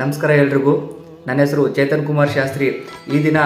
ನಮಸ್ಕಾರ ಎಲ್ರಿಗೂ. ನನ್ನ ಹೆಸರು ಚೇತನ್ ಕುಮಾರ್ ಶಾಸ್ತ್ರಿ. ಈ ದಿನ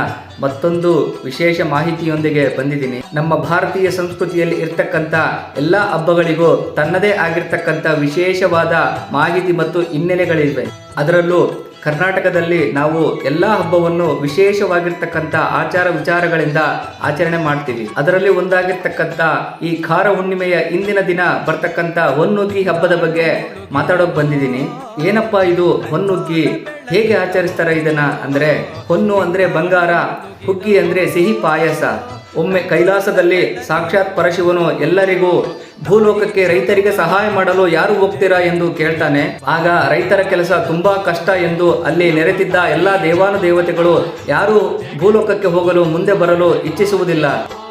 ಮತ್ತೊಂದು ವಿಶೇಷ ಮಾಹಿತಿಯೊಂದಿಗೆ ಬಂದಿದ್ದೀನಿ. ನಮ್ಮ ಭಾರತೀಯ ಸಂಸ್ಕೃತಿಯಲ್ಲಿ ಇರ್ತಕ್ಕಂಥ ಎಲ್ಲ ಹಬ್ಬಗಳಿಗೂ ತನ್ನದೇ ಆಗಿರ್ತಕ್ಕಂಥ ವಿಶೇಷವಾದ ಮಾಹಿತಿ ಮತ್ತು ಹಿನ್ನೆಲೆಗಳಿವೆ. ಅದರಲ್ಲೂ ಕರ್ನಾಟಕದಲ್ಲಿ ನಾವು ಎಲ್ಲ ಹಬ್ಬವನ್ನು ವಿಶೇಷವಾಗಿರ್ತಕ್ಕಂಥ ಆಚಾರ ವಿಚಾರಗಳಿಂದ ಆಚರಣೆ ಮಾಡ್ತೀವಿ. ಅದರಲ್ಲಿ ಒಂದಾಗಿರ್ತಕ್ಕಂಥ ಈ ಖಾರ ಹುಣ್ಣಿಮೆಯ ಇಂದಿನ ದಿನ ಬರ್ತಕ್ಕಂಥ ಹೊನ್ನುಗ್ಗಿ ಹಬ್ಬದ ಬಗ್ಗೆ ಮಾತಾಡೋಕೆ ಬಂದಿದ್ದೀನಿ. ಏನಪ್ಪ ಇದು ಹೊನ್ನುಗ್ಗಿ, ಹೇಗೆ ಆಚರಿಸ್ತಾರೆ ಇದನ್ನ ಅಂದ್ರೆ, ಹೊನ್ನು ಅಂದ್ರೆ ಬಂಗಾರ, ಹುಗ್ಗಿ ಅಂದ್ರೆ ಸಿಹಿ ಪಾಯಸ. ಒಮ್ಮೆ ಕೈಲಾಸದಲ್ಲಿ ಸಾಕ್ಷಾತ್ ಪರಶಿವನು ಎಲ್ಲರಿಗೂ ಭೂಲೋಕಕ್ಕೆ ರೈತರಿಗೆ ಸಹಾಯ ಮಾಡಲು ಯಾರು ಹೋಗ್ತೀರಾ ಎಂದು ಕೇಳ್ತಾನೆ. ಆಗ ರೈತರ ಕೆಲಸ ತುಂಬಾ ಕಷ್ಟ ಎಂದು ಅಲ್ಲಿ ನೆರೆತಿದ್ದ ಎಲ್ಲ ದೇವಾನುದೇವತೆಗಳು ಯಾರು ಭೂಲೋಕಕ್ಕೆ ಹೋಗಲು ಮುಂದೆ ಬರಲು ಇಚ್ಛಿಸುವುದಿಲ್ಲ.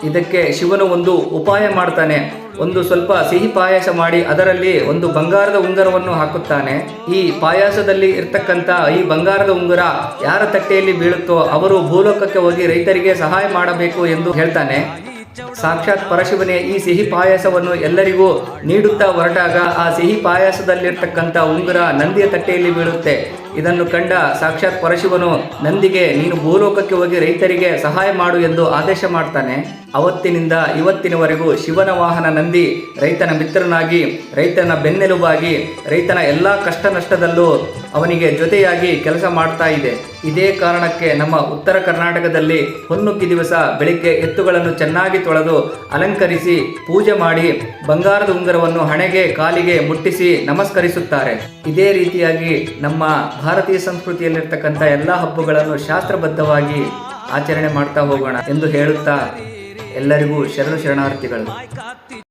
ಇದಕ್ಕೆ ಶಿವನು ಒಂದು ಉಪಾಯ ಮಾಡ್ತಾನೆ. ಒಂದು ಸ್ವಲ್ಪ ಸಿಹಿ ಪಾಯಸ ಮಾಡಿ ಅದರಲ್ಲಿ ಒಂದು ಬಂಗಾರದ ಉಂಗುರವನ್ನು ಹಾಕುತ್ತಾನೆ. ಈ ಪಾಯಸದಲ್ಲಿ ಇರ್ತಕ್ಕಂಥ ಈ ಬಂಗಾರದ ಉಂಗುರ ಯಾರ ತಟ್ಟೆಯಲ್ಲಿ ಬೀಳುತ್ತೋ ಅವರು ಭೂಲೋಕಕ್ಕೆ ಹೋಗಿ ರೈತರಿಗೆ ಸಹಾಯ ಮಾಡಬೇಕು ಎಂದು ಹೇಳ್ತಾನೆ. ಸಾಕ್ಷಾತ್ ಪರಶಿವನೇ ಈ ಸಿಹಿ ಪಾಯಸವನ್ನು ಎಲ್ಲರಿಗೂ ನೀಡುತ್ತಾ ಹೊರಟಾಗ ಆ ಸಿಹಿ ಪಾಯಸದಲ್ಲಿರ್ತಕ್ಕಂಥ ಉಂಗುರ ನಂದಿಯ ತಟ್ಟೆಯಲ್ಲಿ ಬೀಳುತ್ತೆ. ಇದನ್ನು ಕಂಡ ಸಾಕ್ಷಾತ್ ಪರಶಿವನು ನಂದಿಗೆ ನೀನು ಭೂಲೋಕಕ್ಕೆ ಹೋಗಿ ರೈತರಿಗೆ ಸಹಾಯ ಮಾಡು ಎಂದು ಆದೇಶ ಮಾಡ್ತಾನೆ. ಅವತ್ತಿನಿಂದ ಇವತ್ತಿನವರೆಗೂ ಶಿವನ ವಾಹನ ನಂದಿ ರೈತನ ಮಿತ್ರನಾಗಿ, ರೈತನ ಬೆನ್ನೆಲುಬಾಗಿ, ರೈತನ ಎಲ್ಲ ಕಷ್ಟ ನಷ್ಟದಲ್ಲೂ ಅವನಿಗೆ ಜೊತೆಯಾಗಿ ಕೆಲಸ ಮಾಡ್ತಾ ಇದೆ. ಇದೇ ಕಾರಣಕ್ಕೆ ನಮ್ಮ ಉತ್ತರ ಕರ್ನಾಟಕದಲ್ಲಿ ಹೊನ್ನುಗ್ಗಿ ದಿವಸ ಬೆಳಿಗ್ಗೆ ಎತ್ತುಗಳನ್ನು ಚೆನ್ನಾಗಿ ತೊಳೆದು ಅಲಂಕರಿಸಿ ಪೂಜೆ ಮಾಡಿ ಬಂಗಾರದ ಉಂಗುರವನ್ನು ಹಣೆಗೆ ಕಾಲಿಗೆ ಮುಟ್ಟಿಸಿ ನಮಸ್ಕರಿಸುತ್ತಾರೆ. ಇದೇ ರೀತಿಯಾಗಿ ನಮ್ಮ ಭಾರತೀಯ ಸಂಸ್ಕೃತಿಯಲ್ಲಿರ್ತಕ್ಕಂಥ ಎಲ್ಲ ಹಬ್ಬಗಳನ್ನು ಶಾಸ್ತ್ರಬದ್ಧವಾಗಿ ಆಚರಣೆ ಮಾಡ್ತಾ ಹೋಗೋಣ ಎಂದು ಹೇಳುತ್ತಾ ಎಲ್ಲರಿಗೂ ಶರಣಾರ್ಥಿಗಳು.